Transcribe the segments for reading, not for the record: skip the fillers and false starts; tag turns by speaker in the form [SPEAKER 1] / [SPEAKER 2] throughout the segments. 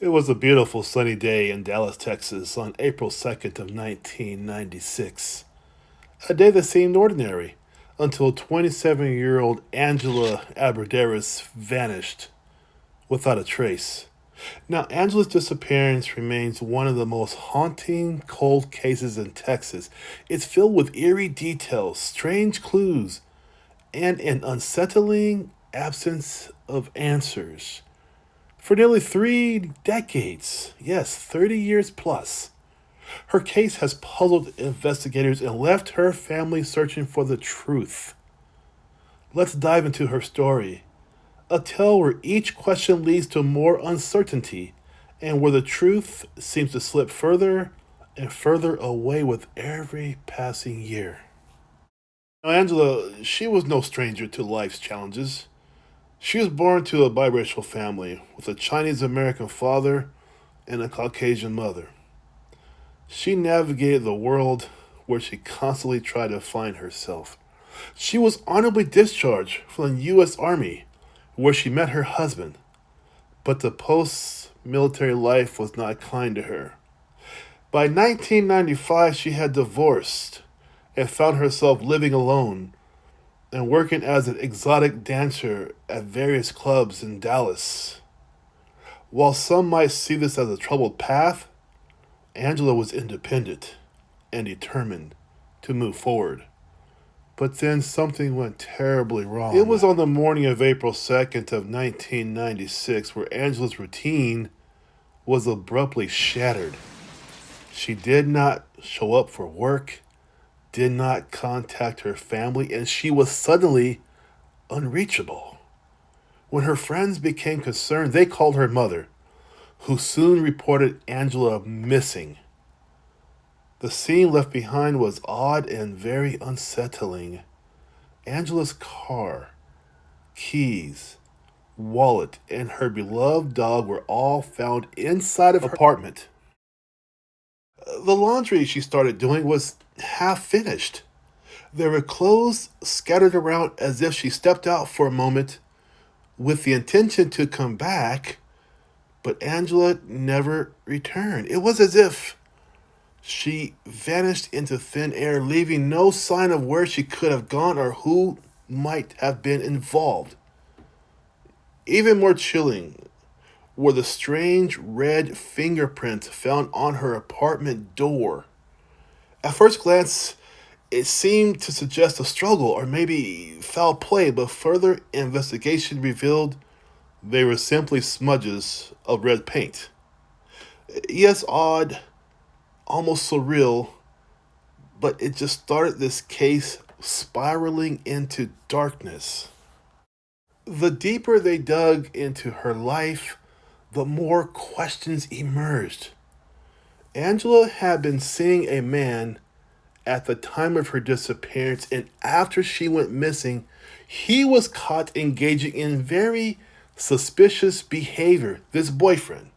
[SPEAKER 1] It was a beautiful sunny day in Dallas, Texas on April 2nd of 1996. A day that seemed ordinary until 27-year-old Angela Abbrederis vanished without a trace. Now, Angela's disappearance remains one of the most haunting cold cases in Texas. It's filled with eerie details, strange clues, and an unsettling absence of answers. For nearly 3 decades, yes, 30 years plus, her case has puzzled investigators and left her family searching for the truth. Let's dive into her story, a tale where each question leads to more uncertainty and where the truth seems to slip further and further away with every passing year. Now, Angela, she was no stranger to life's challenges. She was born to a biracial family with a Chinese American father and a Caucasian mother. She navigated the world where she constantly tried to find herself. She was honorably discharged from the U.S. Army, where she met her husband, but the post military life was not kind to her. By 1995, she had divorced and found herself living alone and working as an exotic dancer at various clubs in Dallas. While some might see this as a troubled path, Angela was independent and determined to move forward. But then something went terribly wrong. It was on the morning of April 2nd of 1996 where Angela's routine was abruptly shattered. She did not show up for work, did not contact her family, and she was suddenly unreachable. When her friends became concerned, they called her mother, who soon reported Angela missing. The scene left behind was odd and very unsettling. Angela's car, keys, wallet, and her beloved dog were all found inside of her apartment. The laundry she started doing was half finished. There were clothes scattered around as if she stepped out for a moment with the intention to come back, but Angela never returned. It was as if she vanished into thin air, leaving no sign of where she could have gone or who might have been involved. Even more chilling were the strange red fingerprints found on her apartment door. At first glance, it seemed to suggest a struggle or maybe foul play, but further investigation revealed they were simply smudges of red paint. Yes, odd, almost surreal, but it just started this case spiraling into darkness. The deeper they dug into her life, the more questions emerged. Angela had been seeing a man at the time of her disappearance, and after she went missing, he was caught engaging in very suspicious behavior. This boyfriend,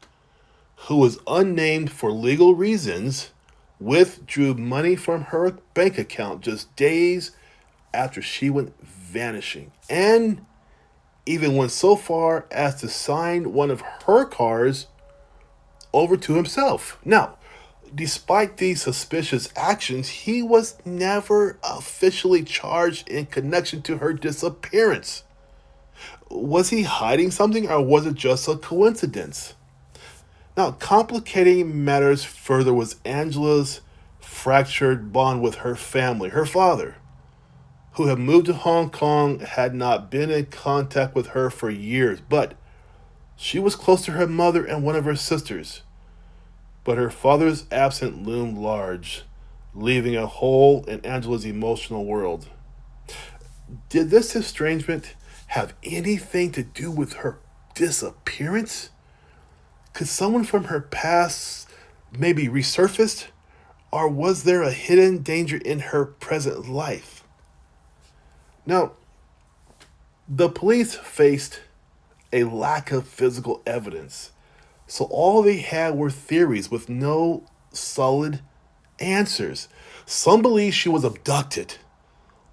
[SPEAKER 1] who was unnamed for legal reasons, withdrew money from her bank account just days after she went vanishing, and even went so far as to sign one of her cars over to himself. Now, despite these suspicious actions, he was never officially charged in connection to her disappearance. Was he hiding something, or was it just a coincidence? Now, complicating matters further was Angela's fractured bond with her family. Her father, who had moved to Hong Kong, had not been in contact with her for years, but she was close to her mother and one of her sisters. But her father's absence loomed large, leaving a hole in Angela's emotional world. Did this estrangement have anything to do with her disappearance? Could someone from her past maybe resurfaced? Or was there a hidden danger in her present life? Now, the police faced a lack of physical evidence, so all they had were theories with no solid answers. Some believed she was abducted,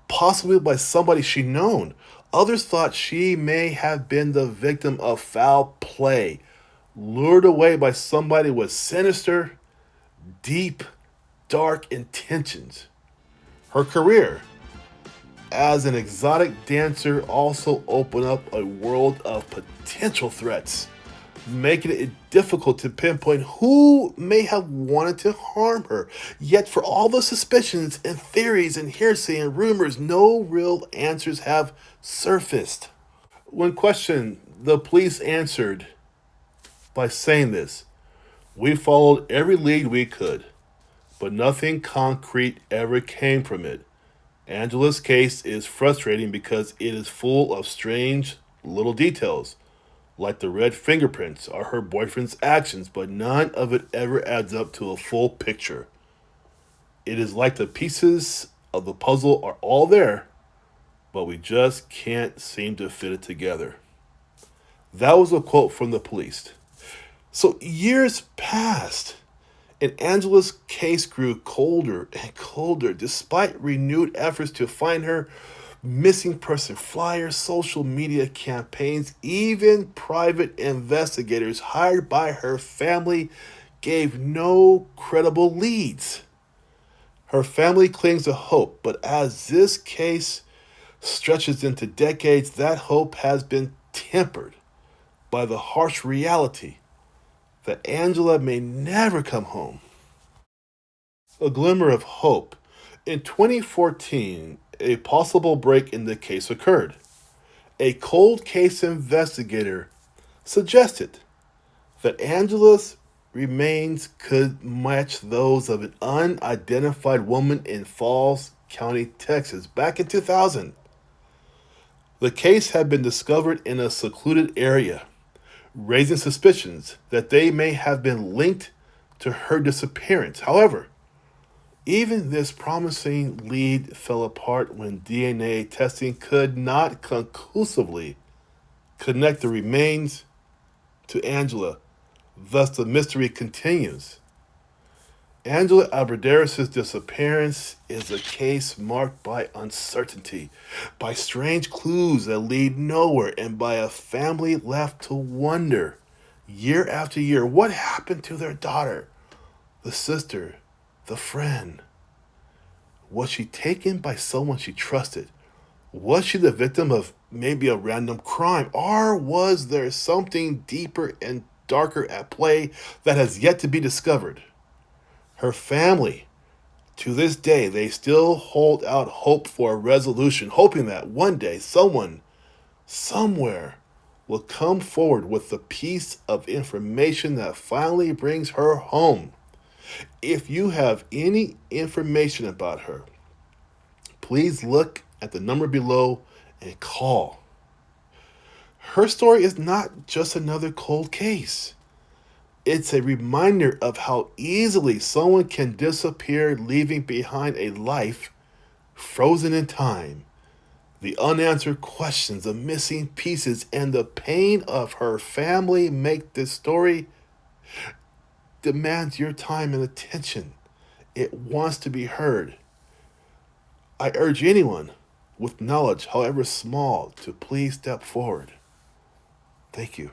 [SPEAKER 1] possibly by somebody she known. Others thought she may have been the victim of foul play, lured away by somebody with sinister, deep, dark intentions. Her career as an exotic dancer also opened up a world of potential threats, making it difficult to pinpoint who may have wanted to harm her. Yet, for all the suspicions and theories and hearsay and rumors, no real answers have surfaced. When questioned, the police answered by saying this: "We followed every lead we could, but nothing concrete ever came from it. Angela's case is frustrating because it is full of strange little details, like the red fingerprints or her boyfriend's actions, but none of it ever adds up to a full picture. It is like the pieces of the puzzle are all there, but we just can't seem to fit it together." That was a quote from the police. So years passed, and Angela's case grew colder and colder despite renewed efforts to find her. Missing person flyers, social media campaigns, even private investigators hired by her family gave no credible leads. Her family clings to hope, but as this case stretches into decades, that hope has been tempered by the harsh reality that Angela may never come home. A glimmer of hope. In 2014, a possible break in the case occurred. A cold case investigator suggested that Angela's remains could match those of an unidentified woman in Falls County, Texas, back in 2000. The case had been discovered in a secluded area, raising suspicions that they may have been linked to her disappearance. However, even this promising lead fell apart when DNA testing could not conclusively connect the remains to Angela. Thus, the mystery continues. Angela Abbrederis' disappearance is a case marked by uncertainty, by strange clues that lead nowhere, and by a family left to wonder, year after year, what happened to their daughter, the sister, the friend. Was she taken by someone she trusted? Was she the victim of maybe a random crime? Or was there something deeper and darker at play that has yet to be discovered? Her family, to this day, they still hold out hope for a resolution, hoping that one day someone, somewhere, will come forward with the piece of information that finally brings her home. If you have any information about her, please look at the number below and call. Her story is not just another cold case. It's a reminder of how easily someone can disappear, leaving behind a life frozen in time. The unanswered questions, the missing pieces, and the pain of her family make this story demands your time and attention. It wants to be heard. I urge anyone with knowledge, however small, to please step forward. Thank you.